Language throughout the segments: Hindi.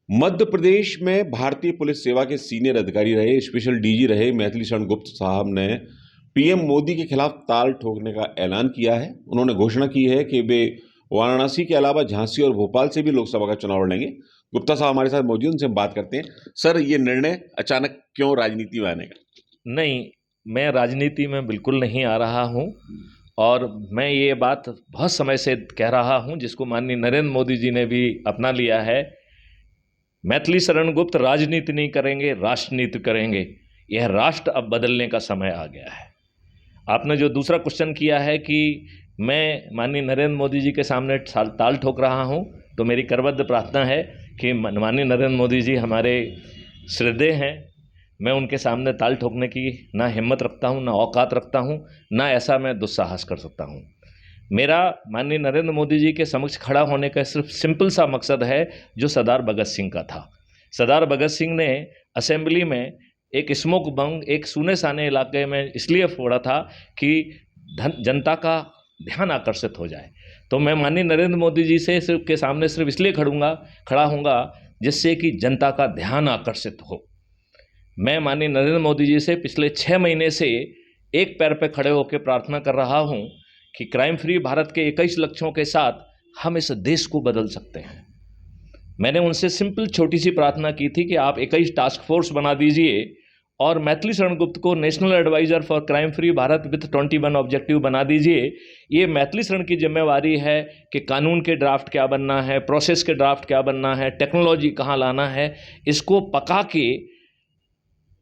मध्य प्रदेश में भारतीय पुलिस सेवा के सीनियर अधिकारी रहे स्पेशल डीजी रहे मैथिली शरण गुप्ता साहब ने पीएम मोदी के खिलाफ ताल ठोकने का ऐलान किया है। उन्होंने घोषणा की है कि वे वाराणसी के अलावा झांसी और भोपाल से भी लोकसभा का चुनाव लड़ेंगे। गुप्ता साहब हमारे साथ मौजूद हैं, उनसे हम बात करते हैं। सर, ये निर्णय अचानक क्यों राजनीति में आने का? नहीं, मैं राजनीति में बिल्कुल नहीं आ रहा हूं और मैं ये बात बहुत समय से कह रहा हूं, जिसको माननीय नरेंद्र मोदी जी ने भी अपना लिया है। मैथिली शरण गुप्त राजनीति नहीं करेंगे, राष्ट्रनीति करेंगे। यह राष्ट्र अब बदलने का समय आ गया है। आपने जो दूसरा क्वेश्चन किया है कि मैं माननीय नरेंद्र मोदी जी के सामने ताल ठोक रहा हूं, तो मेरी करबद्ध प्रार्थना है कि माननीय नरेंद्र मोदी जी हमारे श्रद्धेय हैं। मैं उनके सामने ताल ठोकने की ना हिम्मत रखता हूं, ना औकात रखता हूं, ना ऐसा मैं दुस्साहस कर सकता हूं। मेरा माननीय नरेंद्र मोदी जी के समक्ष खड़ा होने का सिर्फ सिंपल सा मकसद है, जो सरदार भगत सिंह का था। सरदार भगत सिंह ने असेंबली में एक स्मोक बम एक सूने साने इलाके में इसलिए फोड़ा था कि जनता का ध्यान आकर्षित हो जाए। तो मैं माननीय नरेंद्र मोदी जी से के सामने सिर्फ इसलिए खड़ा हूँगा जिससे कि जनता का ध्यान आकर्षित हो। मैं माननीय नरेंद्र मोदी जी से पिछले 6 महीने से एक पैर पर खड़े होकर प्रार्थना कर रहा हूँ कि क्राइम फ्री भारत के 21 लक्ष्यों के साथ हम इस देश को बदल सकते हैं। मैंने उनसे सिंपल छोटी सी प्रार्थना की थी कि आप 21 टास्क फोर्स बना दीजिए और मैथिली शरण गुप्त को national adviser for crime free Bharat with 21 objective बना दीजिए। ये मैथिली शरण की जिम्मेवारी है कि कानून के ड्राफ्ट क्या बनना है, प्रोसेस के ड्राफ्ट क्या बनना है, टेक्नोलॉजी कहाँ लाना है, इसको पका के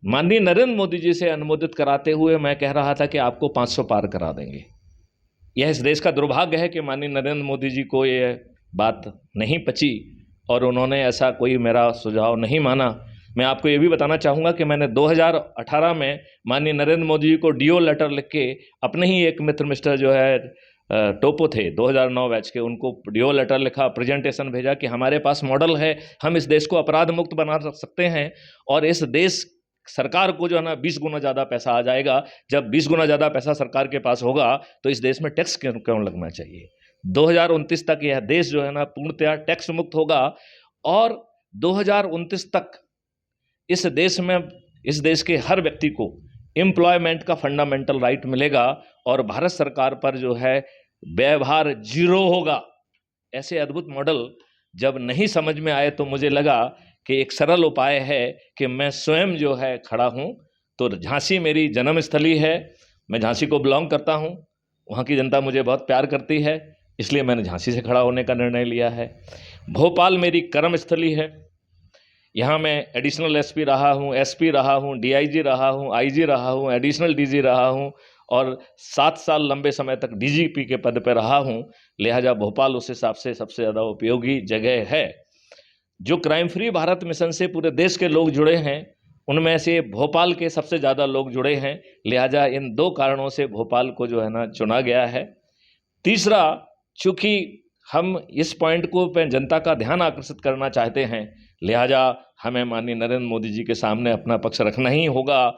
माननीय नरेंद्र मोदी जी से अनुमोदित कराते हुए मैं कह रहा था कि आपको 500 पार करा देंगे। यह इस देश का दुर्भाग्य है कि माननीय नरेंद्र मोदी जी को यह बात नहीं पची और उन्होंने ऐसा कोई मेरा सुझाव नहीं माना। मैं आपको ये भी बताना चाहूँगा कि मैंने 2018 में माननीय नरेंद्र मोदी जी को डीओ लेटर लिख के अपने ही एक मित्र मिस्टर जो है टोपो थे 2009 बैच के, उनको डीओ लेटर लिखा, प्रेजेंटेशन भेजा कि हमारे पास मॉडल है, हम इस देश को अपराध मुक्त बना सकते हैं और इस देश सरकार को जो है ना 20 गुना ज़्यादा पैसा आ जाएगा। जब 20 गुना ज़्यादा पैसा सरकार के पास होगा तो इस देश में टैक्स क्यों लगना चाहिए। 2029 तक यह देश जो है ना पूर्णतया टैक्स मुक्त होगा और 2029 तक इस देश के हर व्यक्ति को एम्प्लॉयमेंट का फंडामेंटल राइट मिलेगा और भारत सरकार पर जो है व्यवहार जीरो होगा। ऐसे अद्भुत मॉडल जब नहीं समझ में आए तो मुझे लगा कि एक सरल उपाय है कि मैं स्वयं जो है खड़ा हूँ। तो झांसी मेरी जन्मस्थली है, मैं झांसी को बिलोंग करता हूँ, वहाँ की जनता मुझे बहुत प्यार करती है, इसलिए मैंने झांसी से खड़ा होने का निर्णय लिया है। भोपाल मेरी कर्मस्थली है, यहाँ मैं एडिशनल एसपी रहा हूँ, एसपी रहा हूँ, डीआईजी रहा हूँ, आईजी रहा हूँ, एडिशनल डीजी रहा हूँ और 7 साल लंबे समय तक डीजीपी के पद पर रहा हूँ। लिहाजा भोपाल उस हिसाब से सबसे ज़्यादा उपयोगी जगह है। जो क्राइम फ्री भारत मिशन से पूरे देश के लोग जुड़े हैं, उनमें से भोपाल के सबसे ज़्यादा लोग जुड़े हैं। लिहाजा इन 2 कारणों से भोपाल को जो है ना चुना गया है। तीसरा, चूँकि हम इस पॉइंट को पे जनता का ध्यान आकर्षित करना चाहते हैं, लिहाजा हमें माननीय नरेंद्र मोदी जी के सामने अपना पक्ष रखना ही होगा।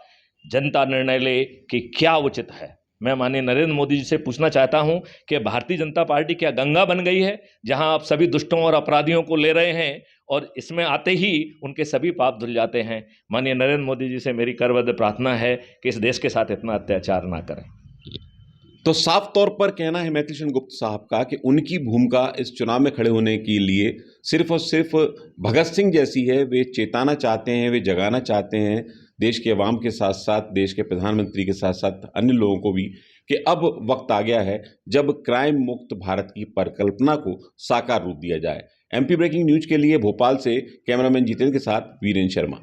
जनता निर्णय ले कि क्या उचित है। मैं माननीय नरेंद्र मोदी जी से पूछना चाहता हूं कि भारतीय जनता पार्टी क्या गंगा बन गई है, जहां आप सभी दुष्टों और अपराधियों को ले रहे हैं और इसमें आते ही उनके सभी पाप धुल जाते हैं। माननीय नरेंद्र मोदी जी से मेरी करबद्ध प्रार्थना है कि इस देश के साथ इतना अत्याचार ना करें। तो साफ तौर पर कहना है मैथिली शरण गुप्ता साहब का कि उनकी भूमिका इस चुनाव में खड़े होने के लिए सिर्फ और सिर्फ भगत सिंह जैसी है। वे चेताना चाहते हैं, वे जगाना चाहते हैं देश के अवाम के साथ साथ देश के प्रधानमंत्री के साथ साथ अन्य लोगों को भी कि अब वक्त आ गया है जब क्राइम मुक्त भारत की परिकल्पना को साकार रूप दिया जाए। एमपी ब्रेकिंग न्यूज के लिए भोपाल से कैमरामैन जितेंद्र के साथ वीरेंद्र शर्मा।